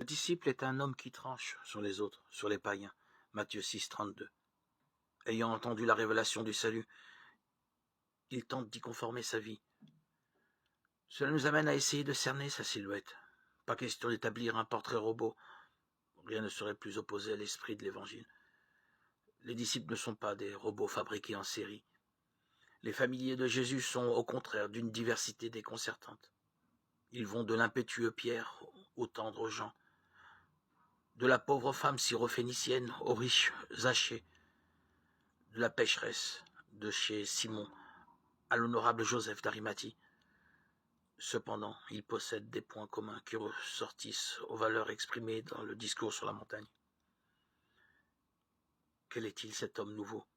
disciple est un homme qui tranche sur les autres, sur les païens. Matthieu 6, 32. Ayant entendu la révélation du salut, il tente d'y conformer sa vie. Cela nous amène à essayer de cerner sa silhouette. Pas question d'établir un portrait robot. Rien ne serait plus opposé à l'esprit de l'Évangile. Les disciples ne sont pas des robots fabriqués en série. Les familiers de Jésus sont au contraire d'une diversité déconcertante. Ils vont de l'impétueux Pierre au tendre Jean, de la pauvre femme syrophénicienne au riche Zachée, de la pécheresse de chez Simon à l'honorable Joseph d'Arimathie. Cependant, ils possèdent des points communs qui ressortissent aux valeurs exprimées dans le discours sur la montagne. Quel est-il cet homme nouveau?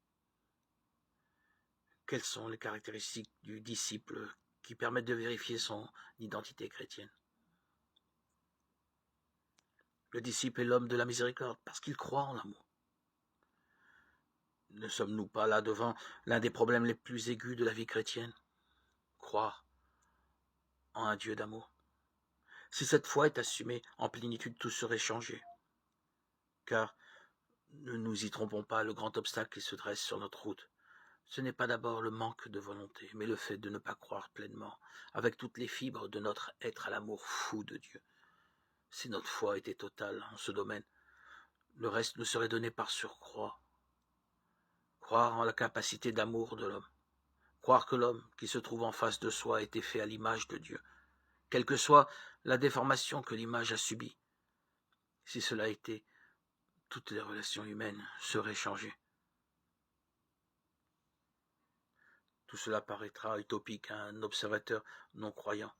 Quelles sont les caractéristiques du disciple qui permettent de vérifier son identité chrétienne? Le disciple est l'homme de la miséricorde parce qu'il croit en l'amour. Ne sommes-nous pas là devant l'un des problèmes les plus aigus de la vie chrétienne? Croire en un Dieu d'amour. Si cette foi est assumée en plénitude, tout serait changé. Car, ne nous y trompons pas, le grand obstacle qui se dresse sur notre route, ce n'est pas d'abord le manque de volonté, mais le fait de ne pas croire pleinement, avec toutes les fibres de notre être à l'amour fou de Dieu. Si notre foi était totale en ce domaine, le reste nous serait donné par surcroît. Croire en la capacité d'amour de l'homme. Croire que l'homme qui se trouve en face de soi a été fait à l'image de Dieu, quelle que soit la déformation que l'image a subie. Si cela était, toutes les relations humaines seraient changées. Tout cela paraîtra utopique à un observateur non-croyant,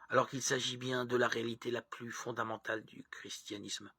alors qu'il s'agit bien de la réalité la plus fondamentale du christianisme.